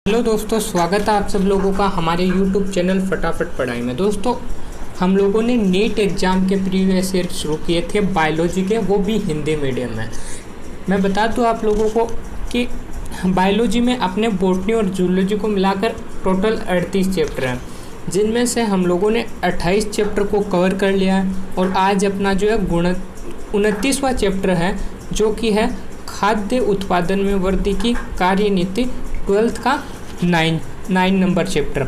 Hello दोस्तों, स्वागत है आप सब लोगों का हमारे यूट्यूब चैनल फटाफट पढ़ाई में। दोस्तों, हम लोगों ने नीट एग्ज़ाम के प्रीवियस ईयर शुरू किए थे बायोलॉजी के, वो भी हिंदी मीडियम में। मैं बता दूं आप लोगों को कि बायोलॉजी में अपने बॉटनी और जूलॉजी को मिलाकर टोटल 38 चैप्टर हैं, जिनमें से हम लोगों ने 28 चैप्टर को कवर कर लिया है। और आज अपना जो है 29वां चैप्टर है, जो कि है खाद्य उत्पादन में वृद्धि की कार्यनीति, 12th का 9 नंबर चैप्टर।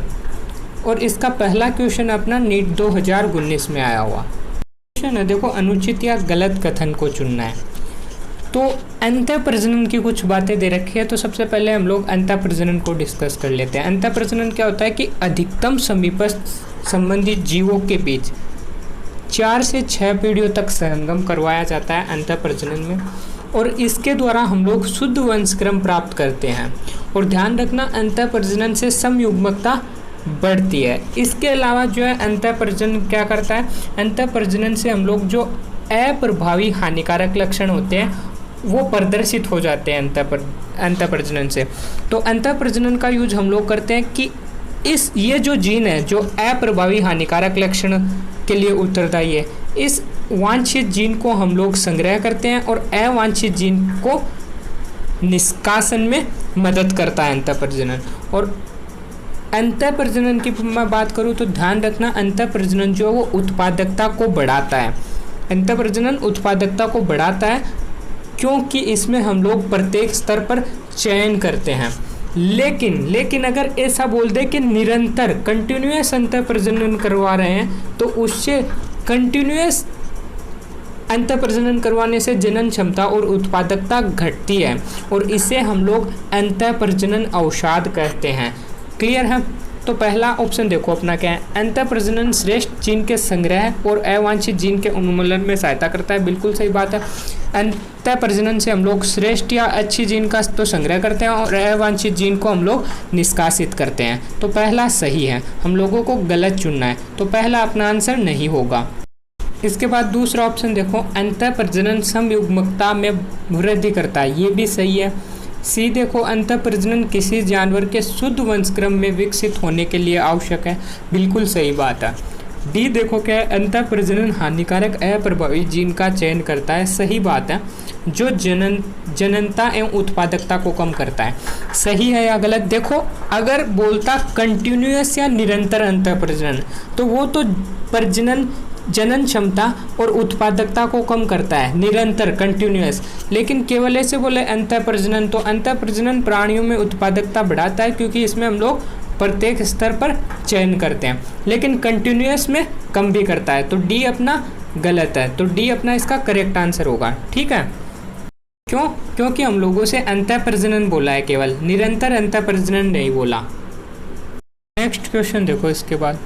और इसका पहला क्वेश्चन अपना नीट 2019 में आया हुआ क्वेश्चन है। देखो, अनुचित या गलत कथन को चुनना है। तो अंतः प्रजनन की कुछ बातें दे रखी है, तो सबसे पहले हम लोग अंतः प्रजनन को डिस्कस कर लेते हैं। अंतः प्रजनन क्या होता है कि अधिकतम समीपस्थ संबंधित जीवों के बीच 4 से 6 पीढ़ियों तक संगम करवाया जाता है अंतः प्रजनन में, और इसके द्वारा हम लोग शुद्ध वंशक्रम प्राप्त करते हैं। और ध्यान रखना, अंतः प्रजनन से समयुग्मकता बढ़ती है। इसके अलावा जो है अंतः प्रजनन क्या करता है, अंतः प्रजनन से हम लोग जो अप्रभावी हानिकारक लक्षण होते हैं वो प्रदर्शित हो जाते हैं अंतः प्रजनन से। तो अंतः प्रजनन का यूज हम लोग करते हैं कि ये जो जीन है जो अप्रभावी हानिकारक लक्षण के लिए उत्तरदायी है, इस वांछित जीन को हम लोग संग्रह करते हैं और अवांछित जीन को निष्कासन में मदद करता है अंतः प्रजनन। और अंतः प्रजनन की मैं बात करूँ तो ध्यान रखना, अंतः प्रजनन जो है वो उत्पादकता को बढ़ाता है। अंतः प्रजनन उत्पादकता को बढ़ाता है क्योंकि इसमें हम लोग प्रत्येक स्तर पर चयन करते हैं। लेकिन अगर ऐसा बोल दे कि निरंतर कंटिन्यूअस अंतः प्रजनन करवा रहे हैं, तो उससे कंटिन्यूअस अंतः प्रजनन करवाने से जनन क्षमता और उत्पादकता घटती है, और इसे हम लोग अंतः प्रजनन अवसाद कहते हैं। क्लियर है? तो पहला ऑप्शन देखो अपना क्या है, अंतः प्रजनन श्रेष्ठ जीन के संग्रह और अवांछित जीन के उन्मूलन में सहायता करता है। बिल्कुल सही बात है। अंतः प्रजनन से हम लोग श्रेष्ठ या अच्छी जीन का तो संग्रह करते हैं और अवांछित जीन को हम लोग निष्कासित करते हैं। तो पहला सही है, हम लोगों को गलत चुनना है, तो पहला अपना आंसर नहीं होगा। इसके बाद दूसरा ऑप्शन देखो, अंतः प्रजनन समयुग्मकता में वृद्धि करता है, ये भी सही है। सी देखो, अंतः प्रजनन किसी जानवर के शुद्ध वंशक्रम में विकसित होने के लिए आवश्यक है, बिल्कुल सही बात है। डी देखो क्या है, अंतः प्रजनन हानिकारक अप्रभावी जीन का चयन करता है, सही बात है, जो जननता एवं उत्पादकता को कम करता है। सही है या गलत? देखो, अगर बोलता कंटिन्यूअस या निरंतर अंतः प्रजनन, तो वो तो जनन क्षमता और उत्पादकता को कम करता है, निरंतर कंटिन्यूअस। लेकिन केवल ऐसे बोले अंतः प्रजनन, तो अंतः प्रजनन प्राणियों में उत्पादकता बढ़ाता है क्योंकि इसमें हम लोग प्रत्येक स्तर पर चयन करते हैं, लेकिन कंटिन्यूअस में कम भी करता है। तो डी अपना गलत है, तो डी अपना इसका करेक्ट आंसर होगा। ठीक है? क्यों? क्योंकि हम लोगों से अंतः प्रजनन बोला है, केवल निरंतर अंतः प्रजनन नहीं बोला। नेक्स्ट क्वेश्चन देखो, इसके बाद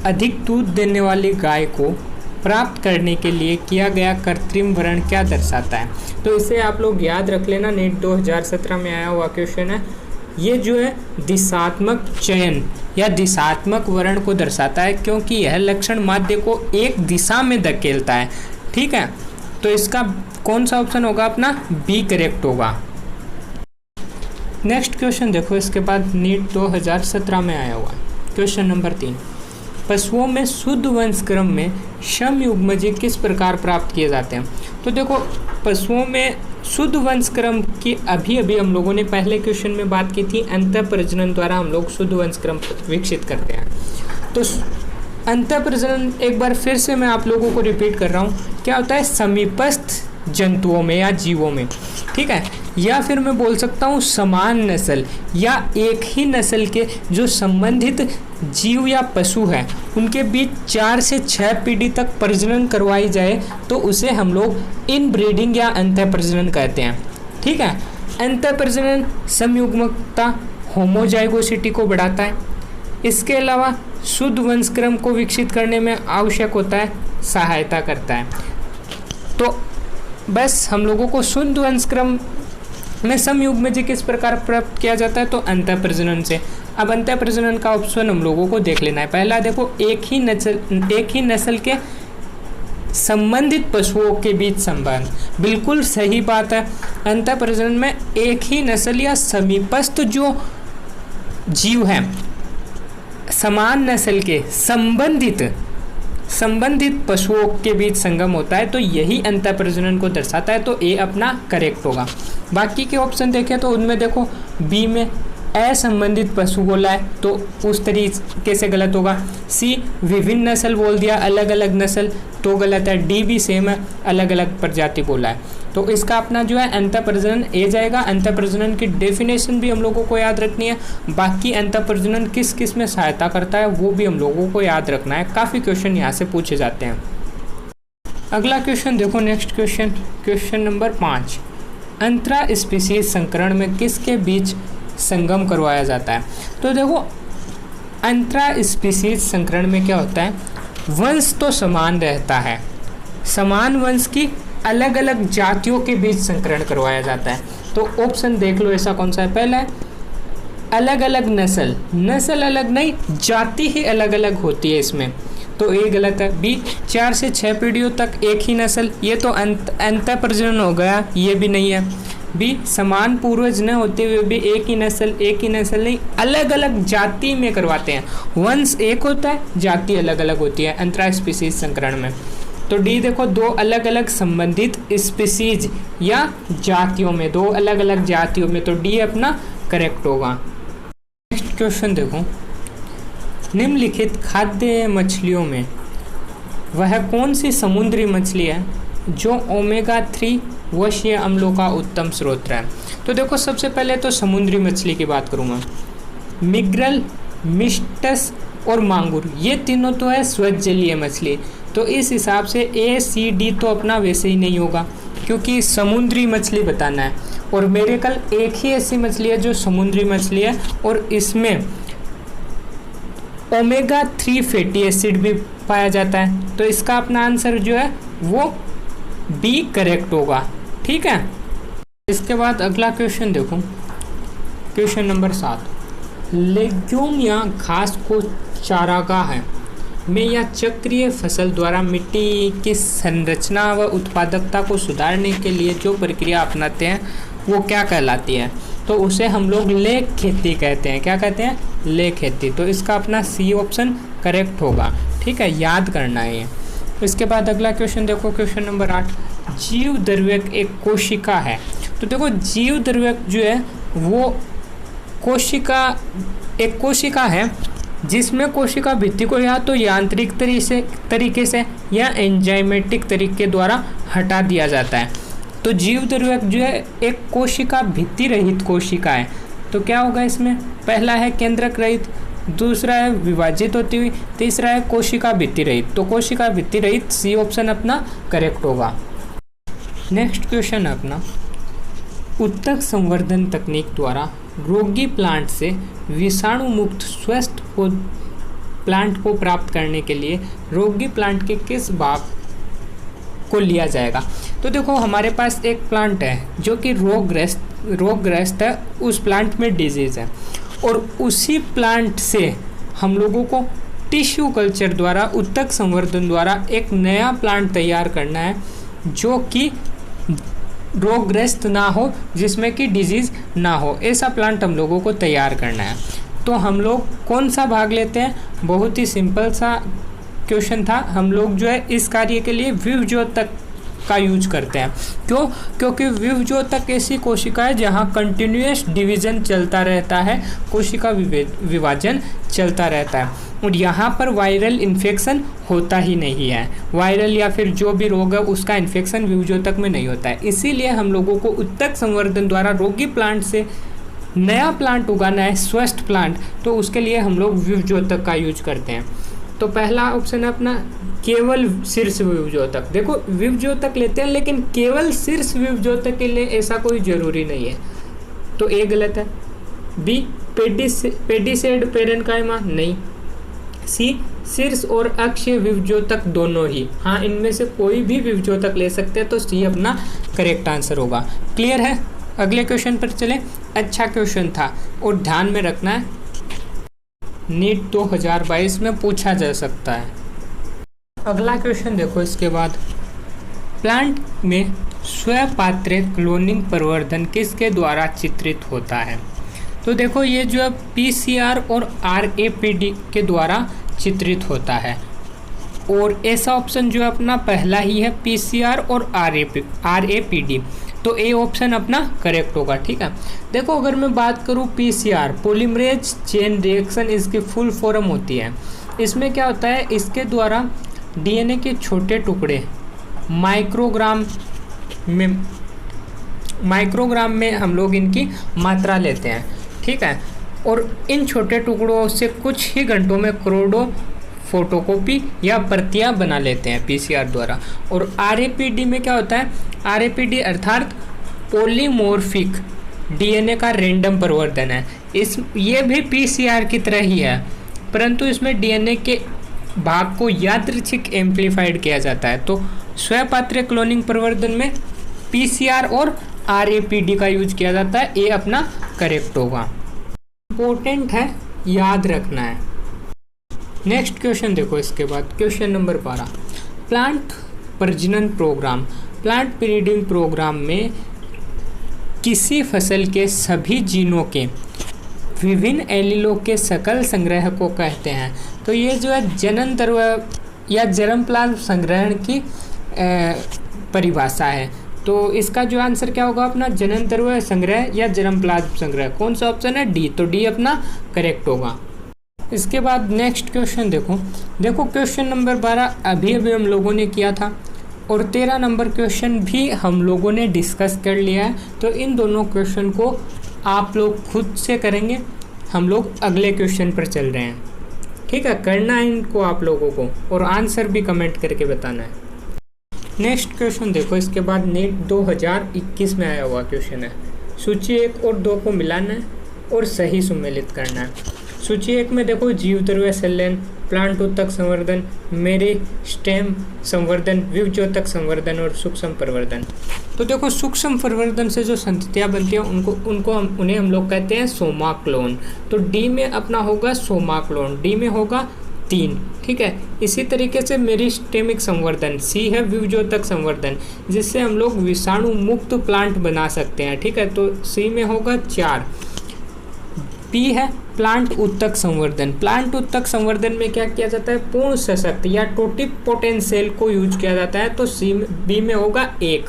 अधिक दूध देने वाली गाय को प्राप्त करने के लिए किया गया कृत्रिम भरण क्या दर्शाता है? तो इसे आप लोग याद रख लेना, नीट 2017 में आया हुआ क्वेश्चन है। ये जो है दिशात्मक चयन या दिशात्मक वर्ण को दर्शाता है, क्योंकि यह लक्षण माध्य को एक दिशा में धकेलता है। ठीक है? तो इसका कौन सा ऑप्शन होगा अपना? बी करेक्ट होगा। नेक्स्ट क्वेश्चन देखो, इसके बाद नीट 2017 में आया हुआ क्वेश्चन नंबर 3, पशुओं में शुद्ध वंशक्रम में समयुग्मजीव किस प्रकार प्राप्त किए जाते हैं? तो देखो, पशुओं में शुद्ध वंशक्रम की अभी हम लोगों ने पहले क्वेश्चन में बात की थी, अंतः प्रजनन द्वारा हम लोग शुद्ध वंशक्रम विकसित करते हैं। तो अंतः प्रजनन एक बार फिर से मैं आप लोगों को रिपीट कर रहा हूँ, क्या होता है समीपस्थ जंतुओं में या जीवों में। ठीक है? या फिर मैं बोल सकता हूँ समान नस्ल या एक ही नस्ल के जो संबंधित जीव या पशु है, उनके बीच 4 से 6 पीढ़ी तक प्रजनन करवाई जाए, तो उसे हम लोग इनब्रीडिंग या अंतः प्रजनन कहते हैं। ठीक है? अंतः प्रजनन समयुग्मकता होमोजाइगोसिटी को बढ़ाता है। इसके अलावा शुद्ध वंशक्रम को विकसित करने में आवश्यक होता है, सहायता करता है। तो बस हम लोगों को शुद्ध वंशक्रम में समयुग्मजीव किस प्रकार प्राप्त किया जाता है? तो अंतः प्रजनन से। अब अंतः प्रजनन का ऑप्शन हम लोगों को देख लेना है। पहला देखो, एक ही नस्ल के संबंधित पशुओं के बीच संबंध, बिल्कुल सही बात है। अंतः प्रजनन में एक ही नस्ल या समीपस्थ जो जीव हैं समान नस्ल के संबंधित पशुओं के बीच संगम होता है तो यही अंतः प्रजनन को दर्शाता है, तो ए अपना करेक्ट होगा। बाकी के ऑप्शन देखें तो उनमें देखो बी में असंबंधित पशु बोला है तो उस तरीके से गलत होगा। सी विभिन्न नस्ल बोल दिया, अलग अलग नस्ल, तो गलत है। डी भी सेम है, अलग अलग प्रजाति बोला है, तो इसका अपना जो है अंतः प्रजनन ए जाएगा। अंतः प्रजनन की डेफिनेशन भी हम लोगों को याद रखनी है, बाकी अंतः प्रजनन किस किस में सहायता करता है वो भी हम लोगों को याद रखना है। काफ़ी क्वेश्चन यहाँ से पूछे जाते हैं। अगला क्वेश्चन देखो, नेक्स्ट क्वेश्चन नंबर 5, अंतरा स्पीसीज संकरण में किसके बीच संगम करवाया जाता है? तो देखो अंतरा स्पीसीज संकरण में क्या होता है, वंश तो समान रहता है, समान वंश की अलग अलग जातियों के बीच संकरण करवाया जाता है। तो ऑप्शन देख लो ऐसा कौन सा है। पहला है अलग अलग नस्ल अलग नहीं, जाति ही अलग अलग होती है इसमें, तो ये गलत है। बी 4 से 6 पीढ़ियों तक एक ही नस्ल, ये तो अंतः प्रजनन हो गया, ये भी नहीं है। बी समान पूर्वज न होते हुए भी एक ही नस्ल नहीं, अलग अलग जाति में करवाते हैं, वंश एक होता है जाति अलग अलग होती है अंतरा स्पीसीज संकरण में। तो डी देखो, दो अलग अलग संबंधित स्पीसीज या जातियों में, दो अलग अलग जातियों में, तो डी अपना करेक्ट होगा। नेक्स्ट क्वेश्चन देखो, निम्नलिखित खाद्य मछलियों में वह कौन सी समुद्री मछली है जो ओमेगा 3 वशीय अम्लों का उत्तम स्रोत है? तो देखो सबसे पहले तो समुद्री मछली की बात करूँगा, मिग्रल, मिस्टस और मांगुर, ये तीनों तो है स्वजलीय मछली, तो इस हिसाब से ए सी डी तो अपना वैसे ही नहीं होगा क्योंकि समुद्री मछली बताना है। और मेरे कल एक ही ऐसी मछली है जो समुद्री मछली है और इसमें ओमेगा 3 फैटी एसिड भी पाया जाता है, तो इसका अपना आंसर जो है वो बी करेक्ट होगा। ठीक है, इसके बाद अगला क्वेश्चन देखो, क्वेश्चन नंबर 7, लेग्यूम या घास को चारागाह में या चक्रीय फसल द्वारा मिट्टी की संरचना व उत्पादकता को सुधारने के लिए जो प्रक्रिया अपनाते हैं वो क्या कहलाती है? तो उसे हम लोग लेक खेती कहते हैं। क्या कहते हैं? लेक खेती। तो इसका अपना सी ऑप्शन करेक्ट होगा। ठीक है, याद करना है ये। इसके बाद अगला क्वेश्चन देखो, क्वेश्चन नंबर 8, जीव द्रव्यक एक कोशिका है। तो देखो जीव द्रव्यक जो है वो एक कोशिका है जिसमें कोशिका भित्ति को या तो यांत्रिक तरीके से या एंजाइमेटिक तरीके द्वारा हटा दिया जाता है। तो जीव द्रव्यक जो है एक कोशिका भित्ति रहित कोशिका है, तो क्या होगा इसमें? पहला है केंद्रक रहित, दूसरा है विभाजित होती हुई, तीसरा है कोशिका भित्ति रहित। तो कोशिका भित्ति रहित सी ऑप्शन अपना करेक्ट होगा। नेक्स्ट क्वेश्चन है अपना, उत्तक संवर्धन तकनीक द्वारा रोगी प्लांट से विषाणु मुक्त स्वस्थ प्लांट को प्राप्त करने के लिए रोगी प्लांट के किस भाग को लिया जाएगा? तो देखो हमारे पास एक प्लांट है जो कि रोगग्रस्त है, उस प्लांट में डिजीज़ है और उसी प्लांट से हम लोगों को टिश्यू कल्चर द्वारा, उत्तक संवर्धन द्वारा एक नया प्लांट तैयार करना है जो कि रोगग्रस्त ना हो, जिसमें कि डिजीज़ ना हो, ऐसा प्लांट हम लोगों को तैयार करना है। तो हम लोग कौन सा भाग लेते हैं? बहुत ही सिंपल सा क्वेश्चन था। हम लोग जो है इस कार्य के लिए विवजोतक का यूज करते हैं। क्यों? क्योंकि विवजोतक ऐसी कोशिका है जहाँ कंटिन्यूअस डिवीजन चलता रहता है, कोशिका विभाजन चलता रहता है और यहाँ पर वायरल इन्फेक्शन होता ही नहीं है। वायरल या फिर जो भी रोग है उसका इन्फेक्शन विवजोतक में नहीं होता है। इसीलिए हम लोगों को उत्तक संवर्धन द्वारा रोगी प्लांट से नया प्लांट उगाना है, स्वस्थ प्लांट, तो उसके लिए हम लोग विवजोतक का यूज करते हैं। तो पहला ऑप्शन है अपना केवल शीर्ष विवजोतक। देखो विवजोतक लेते हैं लेकिन केवल शीर्ष विवजोतक के लिए ऐसा कोई ज़रूरी नहीं है, तो ए गलत है। बी पेडिसेड पेरेन्काइमा नहीं। सी शीर्ष और अक्षीय विवजोतक दोनों ही, हाँ इनमें से कोई भी विवजोतक ले सकते हैं, तो सी अपना करेक्ट आंसर होगा। क्लियर है? अगले क्वेश्चन पर चलें। अच्छा क्वेश्चन था और ध्यान में रखना है, नीट 2022 में पूछा जा सकता है। अगला क्वेश्चन देखो इसके बाद, प्लांट में स्वपात्रित क्लोनिंग प्रवर्धन किसके द्वारा चित्रित होता है? तो देखो ये जो है PCR और RAPD के द्वारा चित्रित होता है, और ऐसा ऑप्शन जो है अपना पहला ही है, PCR और RAPD, तो ए ऑप्शन अपना करेक्ट होगा। ठीक है, देखो अगर मैं बात करूँ PCR पॉलीमरेज चेन रिएक्शन, इसकी फुल फॉर्म होती है। इसमें क्या होता है, इसके द्वारा DNA के छोटे टुकड़े माइक्रोग्राम में हम लोग इनकी मात्रा लेते हैं। ठीक है, और इन छोटे टुकड़ों से कुछ ही घंटों में करोड़ों फोटोकॉपी या प्रतियां बना लेते हैं PCR द्वारा। और RAPD में क्या होता है, RAPD अर्थात पॉलीमॉर्फिक DNA का रैंडम परिवर्तन है। ये भी PCR की तरह ही है, परंतु इसमें DNA के भाग को यादृच्छिक एम्प्लीफाइड किया जाता है। तो स्वपात्रीय क्लोनिंग परिवर्तन में PCR और RAPD का यूज किया जाता है, ये अपना करेक्ट होगा। इम्पोर्टेंट है, याद रखना है। नेक्स्ट क्वेश्चन देखो, इसके बाद क्वेश्चन नंबर 12, प्लांट प्रजनन प्रोग्राम, प्लांट ब्रीडिंग प्रोग्राम में किसी फसल के सभी जीनों के विभिन्न एलीलों के सकल संग्रह को कहते हैं। तो ये जो है जनन द्रव्य या जर्मप्लाज्म संग्रहण की परिभाषा है। तो इसका जो आंसर क्या होगा अपना, जनन द्रव्य संग्रह या जर्मप्लाज्म संग्रह। कौन सा ऑप्शन है, डी, तो डी अपना करेक्ट होगा। इसके बाद नेक्स्ट क्वेश्चन देखो क्वेश्चन नंबर 12 अभी हम लोगों ने किया था, और 13 नंबर क्वेश्चन भी हम लोगों ने डिस्कस कर लिया है। तो इन दोनों क्वेश्चन को आप लोग खुद से करेंगे, हम लोग अगले क्वेश्चन पर चल रहे हैं। ठीक है, करना है इनको आप लोगों को, और आंसर भी कमेंट करके बताना है। नेक्स्ट क्वेश्चन देखो, इसके बाद नेट 2021 में आया हुआ क्वेश्चन है। सूची 1 और 2 को मिलाना है और सही सुमेलित करना है। सूची 1 में देखो जीव द्रव्य संलयन, प्लांट उत्तक संवर्धन, मेरिस्टेम संवर्धन, विभज्योतक संवर्धन और सूक्ष्म परिवर्धन। तो देखो सूक्ष्म परिवर्धन से जो संततियाँ बनती हैं उन्हें हम लोग कहते हैं सोमा क्लोन। तो डी में अपना होगा सोमा क्लोन, डी में होगा 3। ठीक है, इसी तरीके से मेरिस्टेमिक संवर्धन, सी है विभज्योतक संवर्धन, जिससे हम लोग विषाणु मुक्त प्लांट बना सकते हैं। ठीक है, तो सी में होगा 4। पी है प्लांट उत्तक संवर्धन, प्लांट उत्तक संवर्धन में क्या किया जाता है, पूर्ण सशक्त या टोटिपोटेंट सेल को यूज किया जाता है। तो बी में होगा 1,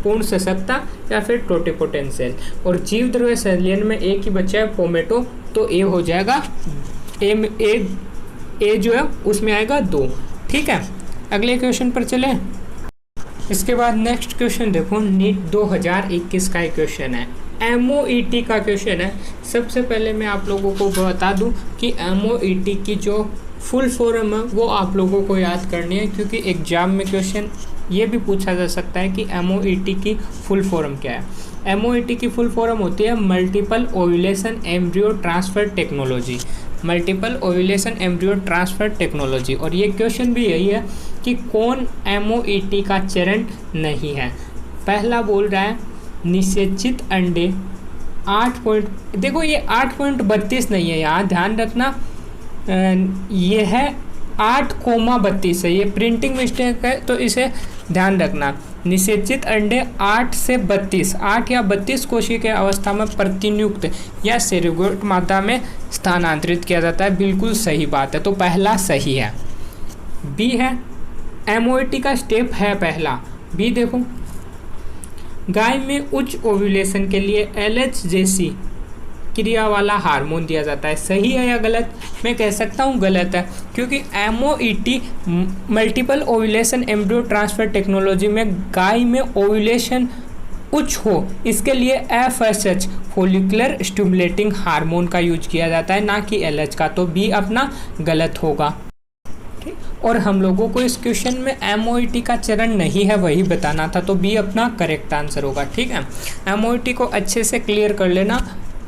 पूर्ण सशक्ता या फिर टोटिपोटेंट सेल। और जीव द्रव्य संलयन में एक ही बचा है पोमेटो, तो ए हो जाएगा, ए जो है उसमें आएगा 2। ठीक है, अगले क्वेश्चन पर चले। इसके बाद नेक्स्ट क्वेश्चन देखो, नीट 2021 का एक क्वेश्चन है, MOET का क्वेश्चन है। सबसे पहले मैं आप लोगों को बता दूं कि MOET की जो फुल फॉर्म है वो आप लोगों को याद करनी है, क्योंकि एग्जाम में क्वेश्चन ये भी पूछा जा सकता है कि MOET की फुल फॉर्म क्या है। MOET की फुल फॉर्म होती है multiple ovulation embryo transfer technology, multiple ovulation embryo transfer technology. और ये क्वेश्चन भी यही है कि कौन MOET का चरण नहीं है। पहला बोल रहा है निषेचित अंडे 8 देखो ये 8.32 नहीं है, यहाँ ध्यान रखना, ये है 8,32 है, ये प्रिंटिंग मिस्टेक है, तो इसे ध्यान रखना। निषेचित अंडे 8 से 32, 8 या 32 कोशिका अवस्था में प्रतिनियुक्त या सेरोगेट मादा में स्थानांतरित किया जाता है। बिल्कुल सही बात है, तो पहला सही है। बी है MOET का स्टेप है पहला, बी देखो, गाय में उच्च ओव्यूलेशन के लिए LH जैसी क्रिया वाला हार्मोन दिया जाता है। सही है या गलत? मैं कह सकता हूँ गलत है, क्योंकि MOET multiple ovulation embryo transfer technology में गाय में ओव्यूलेशन उच्च हो इसके लिए FSH फोलिकुलर स्टिमुलेटिंग हार्मोन का यूज किया जाता है, ना कि LH का। तो बी अपना गलत होगा। और हम लोगों को इस क्वेश्चन में MOET का चरण नहीं है वही बताना था, तो बी अपना करेक्ट आंसर होगा। ठीक है, MOET को अच्छे से क्लियर कर लेना,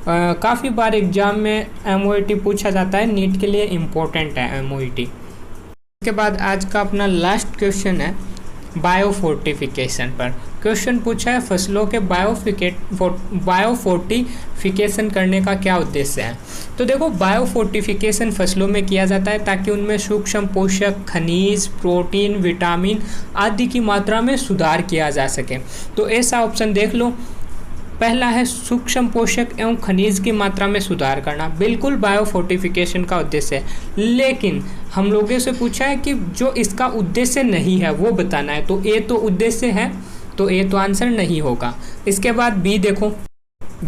काफ़ी बार एग्जाम में MOET पूछा जाता है, नीट के लिए इम्पोर्टेंट है MOET। इसके बाद आज का अपना लास्ट क्वेश्चन है बायोफोर्टिफिकेशन पर। क्वेश्चन पूछा है फसलों के बायोफोर्टिफिकेशन करने का क्या उद्देश्य है। तो देखो बायोफोर्टिफिकेशन फसलों में किया जाता है ताकि उनमें सूक्ष्म पोषक, खनिज, प्रोटीन, विटामिन आदि की मात्रा में सुधार किया जा सके। तो ऐसा ऑप्शन देख लो, पहला है सूक्ष्म पोषक एवं खनिज की मात्रा में सुधार करना, बिल्कुल बायोफोर्टिफिकेशन का उद्देश्य है। लेकिन हम लोगों से पूछा है कि जो इसका उद्देश्य नहीं है वो बताना है, तो ए तो उद्देश्य है, तो ए तो आंसर नहीं होगा। इसके बाद बी देखो,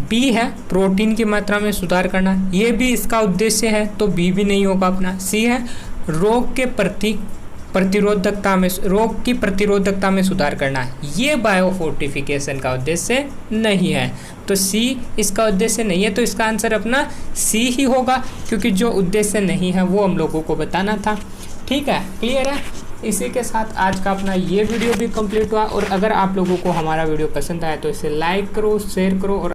बी है प्रोटीन की मात्रा में सुधार करना, ये भी इसका उद्देश्य है, तो बी भी नहीं होगा अपना। सी है रोग की प्रतिरोधकता में सुधार करना, ये बायोफोर्टिफिकेशन का उद्देश्य नहीं है, तो सी इसका उद्देश्य नहीं है, तो इसका आंसर अपना सी ही होगा, क्योंकि जो उद्देश्य नहीं है वो हम लोगों को बताना था। ठीक है, क्लियर है। इसी के साथ आज का अपना ये वीडियो भी कंप्लीट हुआ, और अगर आप लोगों को हमारा वीडियो पसंद आया तो इसे लाइक करो, शेयर करो और